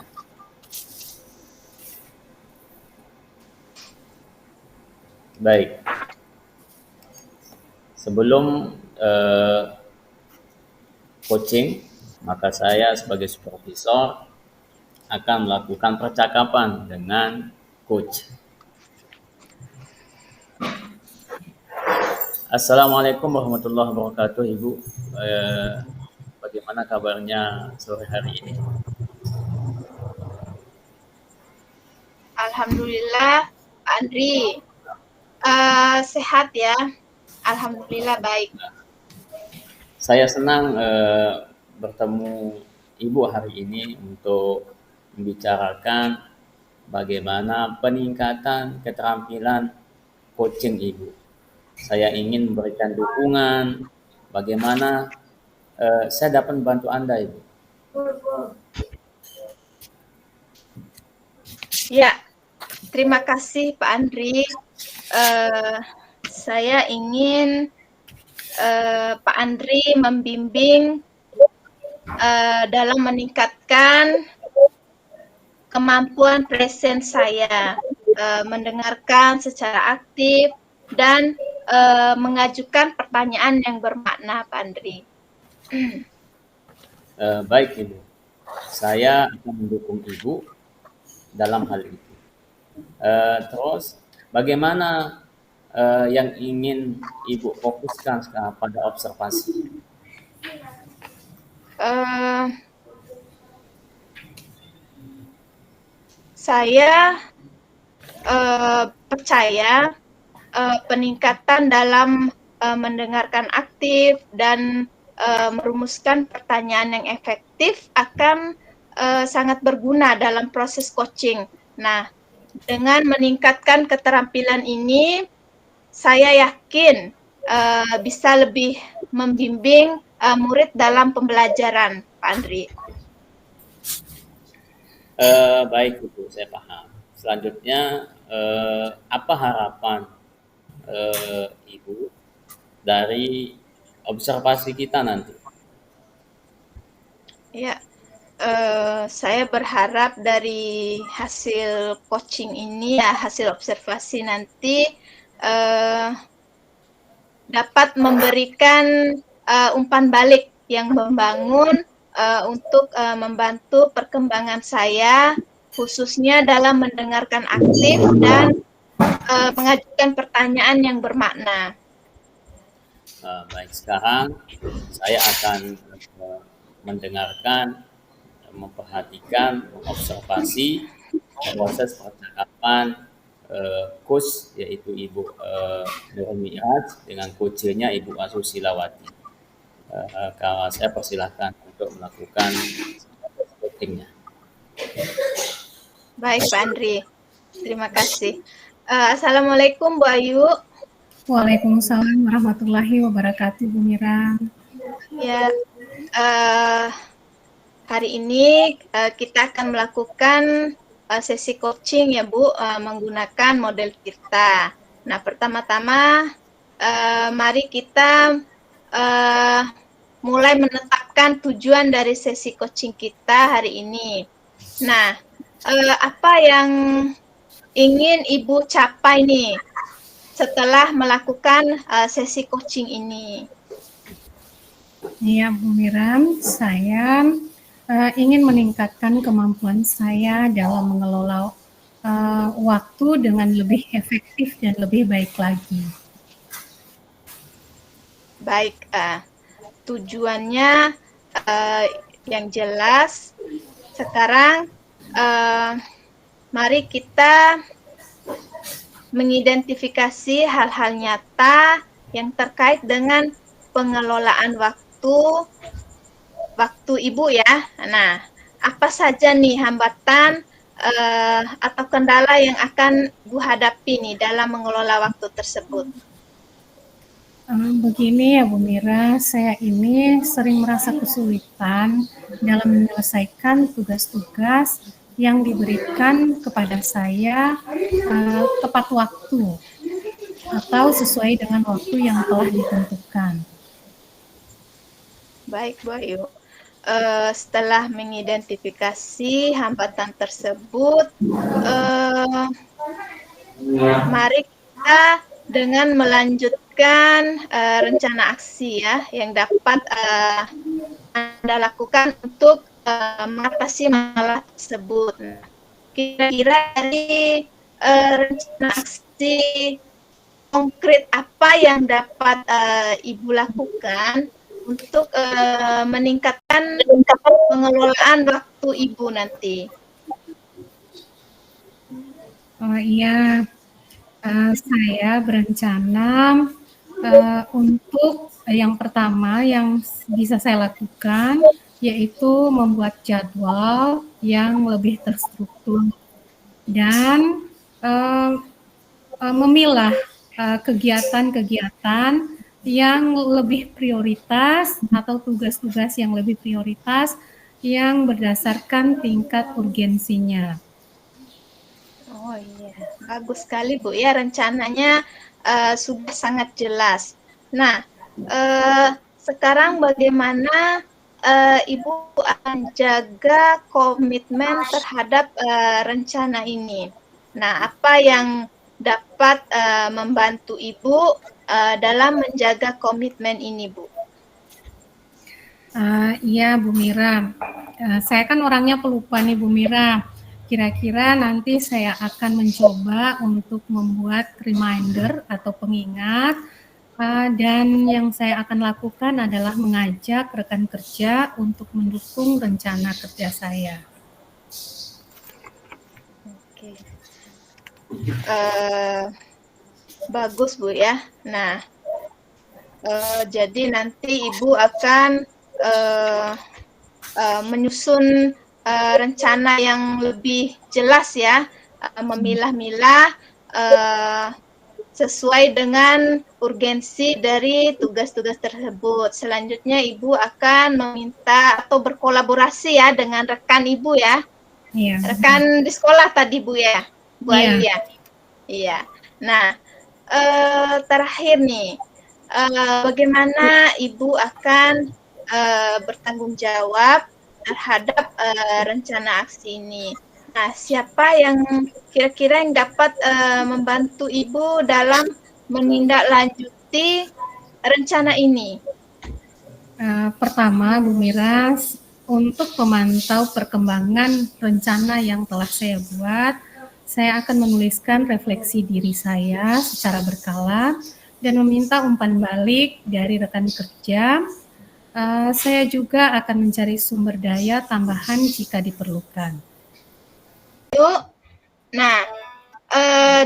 S3: Baik, sebelum coaching, maka saya sebagai supervisor akan melakukan percakapan dengan coach. Assalamualaikum warahmatullahi wabarakatuh, Ibu. Bagaimana kabarnya sore hari ini?
S4: Alhamdulillah, Pak Andri. Sehat ya, alhamdulillah baik.
S3: Saya senang bertemu Ibu hari ini untuk membicarakan bagaimana peningkatan keterampilan coaching Ibu. Saya ingin memberikan dukungan, bagaimana saya dapat membantu Anda, Ibu.
S4: Ya, terima kasih Pak Andri. Saya ingin Pak Andri membimbing dalam meningkatkan kemampuan presence saya, mendengarkan secara aktif dan mengajukan pertanyaan yang bermakna, Pak Andri.
S3: Baik, Ibu. Saya akan mendukung Ibu dalam hal itu. Terus, bagaimana yang ingin Ibu fokuskan sekarang pada observasi?
S4: Saya percaya peningkatan dalam mendengarkan aktif dan merumuskan pertanyaan yang efektif akan sangat berguna dalam proses coaching. Nah, dengan meningkatkan keterampilan ini, saya yakin bisa lebih membimbing murid dalam pembelajaran, Pak Pak Andri.
S3: Baik Ibu, saya paham. Selanjutnya, apa harapan Ibu dari observasi kita nanti?
S4: Ya, saya berharap dari hasil coaching ini ya, hasil observasi nanti dapat memberikan umpan balik yang membangun untuk membantu perkembangan saya, khususnya dalam mendengarkan aktif dan mengajukan pertanyaan yang bermakna.
S3: Baik, sekarang saya akan mendengarkan, memperhatikan, mengobservasi proses percakapan coach yaitu Ibu Nurul Mi'raj dengan coachnya Ibu Azusilawati. Kalau saya persilahkan untuk melakukan coachingnya.
S4: Baik Pak Andri, terima kasih. Assalamualaikum Bu Ayu.
S2: Waalaikumsalam warahmatullahi wabarakatuh, Bu Mira.
S4: Ya, hari ini kita akan melakukan sesi coaching ya Bu, menggunakan model kita. Nah, pertama-tama mari kita mulai menetapkan tujuan dari sesi coaching kita hari ini. Nah, apa yang ingin Ibu capai nih setelah melakukan sesi coaching ini?
S2: Iya, Bu Miram, saya ingin meningkatkan kemampuan saya dalam mengelola waktu dengan lebih efektif dan lebih baik lagi.
S4: Baik, tujuannya yang jelas. Sekarang mari kita mengidentifikasi hal-hal nyata yang terkait dengan pengelolaan waktu Ibu ya. Nah, apa saja nih hambatan atau kendala yang akan Ibu hadapi nih dalam mengelola waktu tersebut?
S2: Begini ya Bu Mira, saya ini sering merasa kesulitan dalam menyelesaikan tugas-tugas yang diberikan kepada saya tepat waktu atau sesuai dengan waktu yang telah ditentukan.
S4: Baik Bu Ayu, setelah mengidentifikasi hambatan tersebut, mari kita dengan melanjutkan rencana aksi ya yang dapat Anda lakukan untuk mengatasi masalah tersebut. Kira-kira dari rencana aksi konkret apa yang dapat Ibu lakukan untuk meningkatkan pengelolaan waktu Ibu nanti?
S2: Iya, saya berencana untuk yang pertama yang bisa saya lakukan yaitu membuat jadwal yang lebih terstruktur dan memilah kegiatan-kegiatan yang lebih prioritas atau tugas-tugas yang lebih prioritas yang berdasarkan tingkat urgensinya.
S4: Oh iya, bagus sekali Bu ya, rencananya sudah sangat jelas. Nah, sekarang bagaimana Ibu akan jaga komitmen terhadap rencana ini? Nah, apa yang dapat membantu Ibu dalam menjaga komitmen ini, Bu?
S2: Iya, Bu Mira. Saya kan orangnya pelupa nih, Bu Mira. Kira-kira nanti saya akan mencoba untuk membuat reminder atau pengingat, dan yang saya akan lakukan adalah mengajak rekan kerja untuk mendukung rencana kerja saya.
S4: Oke. Bagus Bu ya. Nah, jadi nanti Ibu akan menyusun rencana yang lebih jelas ya, memilah-milah sesuai dengan urgensi dari tugas-tugas tersebut. Selanjutnya Ibu akan meminta atau berkolaborasi ya dengan rekan Ibu ya.
S2: Iya.
S4: Rekan di sekolah tadi Bu ya, Bu
S2: Iya.
S4: Ayu ya. Iya. Nah, terakhir nih, bagaimana Ibu akan bertanggung jawab terhadap rencana aksi ini? Nah, siapa yang kira-kira yang dapat membantu Ibu dalam menindaklanjuti rencana ini?
S2: Pertama, Bu Mira, untuk memantau perkembangan rencana yang telah saya buat, saya akan menuliskan refleksi diri saya secara berkala dan meminta umpan balik dari rekan kerja. Saya juga akan mencari sumber daya tambahan jika diperlukan.
S4: Yuk, nah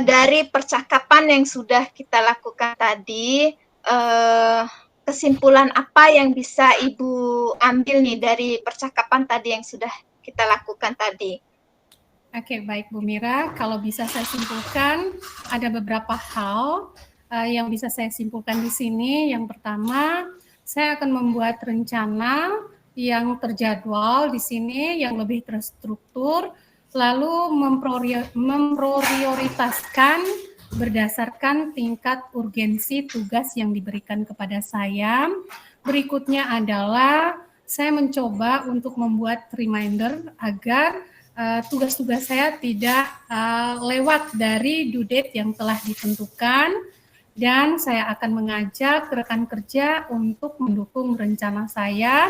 S4: dari percakapan yang sudah kita lakukan tadi, kesimpulan apa yang bisa Ibu ambil nih dari percakapan tadi yang sudah kita lakukan tadi?
S2: Oke, baik Bu Mira. Kalau bisa saya simpulkan, ada beberapa hal yang bisa saya simpulkan di sini. Yang pertama, saya akan membuat rencana yang terjadwal di sini, yang lebih terstruktur, lalu memprioritaskan berdasarkan tingkat urgensi tugas yang diberikan kepada saya. Berikutnya adalah saya mencoba untuk membuat reminder agar tugas-tugas saya tidak lewat dari due date yang telah ditentukan, dan saya akan mengajak rekan kerja untuk mendukung rencana saya.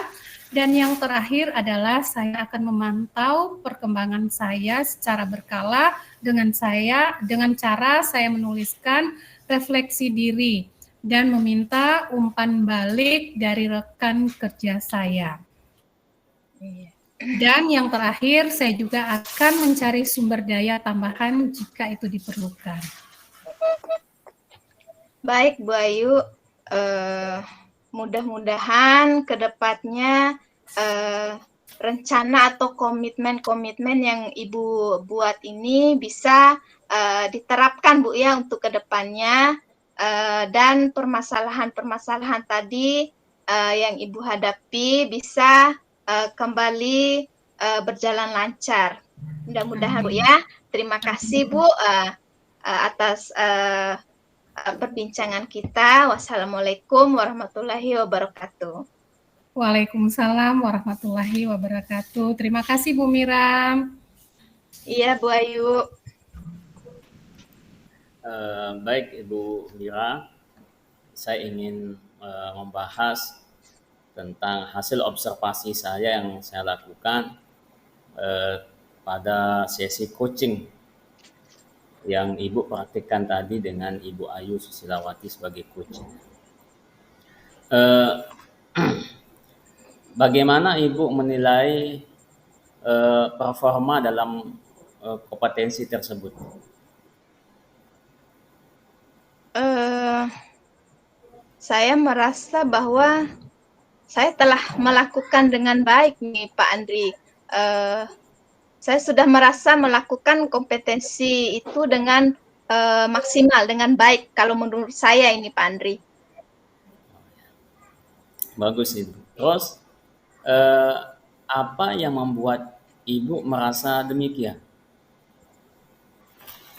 S2: Dan yang terakhir adalah saya akan memantau perkembangan saya secara berkala dengan cara saya menuliskan refleksi diri dan meminta umpan balik dari rekan kerja saya. Dan yang terakhir, saya juga akan mencari sumber daya tambahan jika itu diperlukan.
S4: Baik, Bu Ayu. Mudah-mudahan ke depannya rencana atau komitmen-komitmen yang Ibu buat ini bisa diterapkan, Bu ya, untuk ke depannya. Dan permasalahan-permasalahan tadi yang Ibu hadapi bisa kembali berjalan lancar. Mudah-mudahan Bu ya. Terima kasih Bu atas perbincangan kita. Wassalamualaikum warahmatullahi wabarakatuh.
S2: Waalaikumsalam warahmatullahi wabarakatuh. Terima kasih Bu Mira.
S4: Iya Bu Ayu.
S3: Baik Ibu Mira, saya ingin membahas tentang hasil observasi saya yang saya lakukan pada sesi coaching yang Ibu praktikkan tadi dengan Ibu Ayu Susilawati sebagai coach. Bagaimana Ibu menilai performa dalam kompetensi tersebut?
S4: Saya merasa bahwa saya telah melakukan dengan baik nih Pak Andri. Saya sudah merasa melakukan kompetensi itu dengan maksimal, dengan baik kalau menurut saya ini Pak Andri.
S3: Bagus Ibu. Terus apa yang membuat Ibu merasa demikian?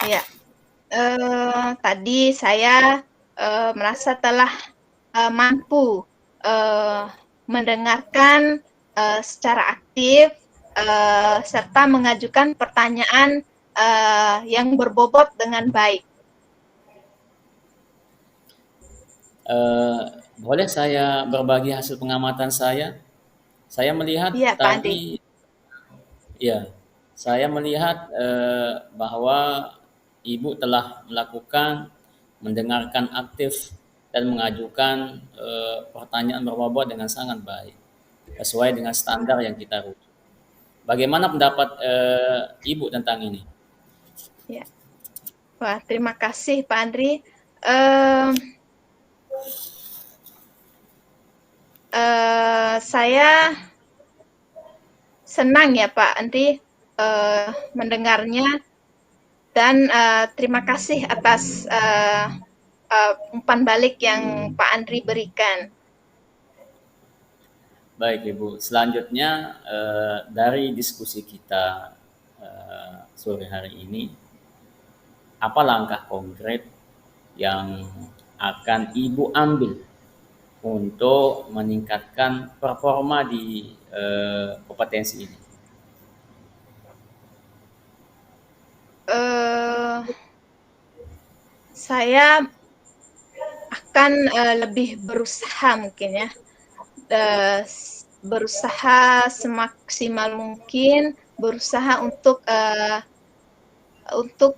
S4: Ya, tadi saya merasa telah mampu mendengarkan secara aktif serta mengajukan pertanyaan yang berbobot dengan baik.
S3: Boleh saya berbagi hasil pengamatan saya? Saya melihat
S4: Ya,
S3: tadi, ya, saya melihat bahwa Ibu telah melakukan, mendengarkan aktif dan mengajukan pertanyaan berbobot dengan sangat baik, sesuai dengan standar yang kita rujuk. Bagaimana pendapat Ibu tentang ini?
S4: Ya. Wah, terima kasih Pak Andri. Saya senang ya Pak Andri mendengarnya, dan terima kasih atas umpan balik yang Pak Andri berikan.
S3: Baik Ibu, selanjutnya dari diskusi kita sore hari ini, apa langkah konkret yang akan Ibu ambil untuk meningkatkan performa di kompetensi ini?
S4: Saya akan lebih berusaha mungkin ya, berusaha semaksimal mungkin, berusaha untuk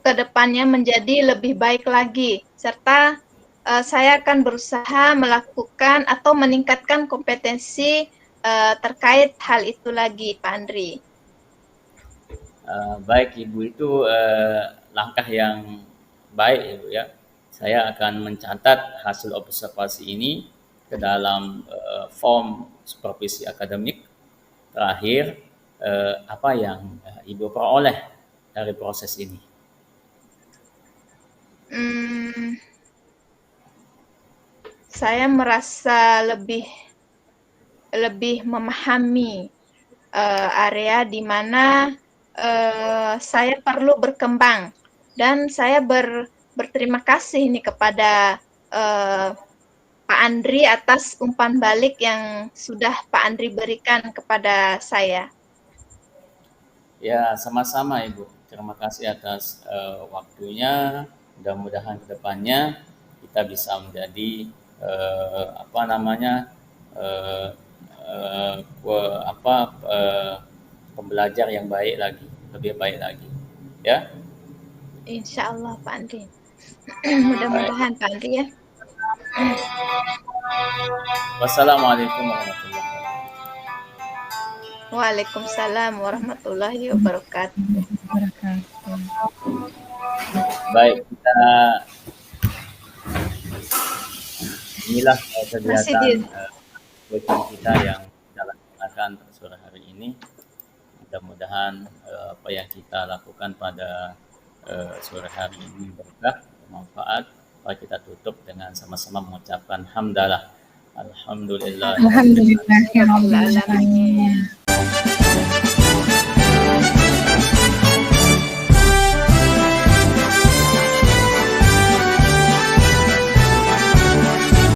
S4: kedepannya menjadi lebih baik lagi, serta saya akan berusaha melakukan atau meningkatkan kompetensi terkait hal itu lagi, Pak Andri.
S3: Baik Ibu, itu langkah yang baik Ibu ya. Saya akan mencatat hasil observasi ini ke dalam form supervisi akademik. Terakhir, apa yang Ibu peroleh dari proses ini?
S4: Saya merasa lebih memahami area di mana saya perlu berkembang, dan saya berterima kasih nih kepada Pak Andri atas umpan balik yang sudah Pak Andri berikan kepada saya.
S3: Ya, sama-sama Ibu. Terima kasih atas waktunya. Mudah-mudahan ke depannya kita bisa menjadi pembelajar yang baik lagi, lebih baik lagi. Ya.
S4: Insya Allah Pak Andri. Mudah-mudahan Pak Andri ya.
S3: Wassalamualaikum warahmatullahi wabarakatuh.
S4: Waalaikumsalam warahmatullahi wabarakatuh.
S3: Baik, inilah kegiatan kita yang kita laksanakan sore hari ini. Mudah-mudahan apa yang kita lakukan pada sore hari ini berkah, bermanfaat. Mari kita tutup dengan sama-sama mengucapkan hamdalah. Alhamdulillah.
S2: Alhamdulillahirabbil alamin.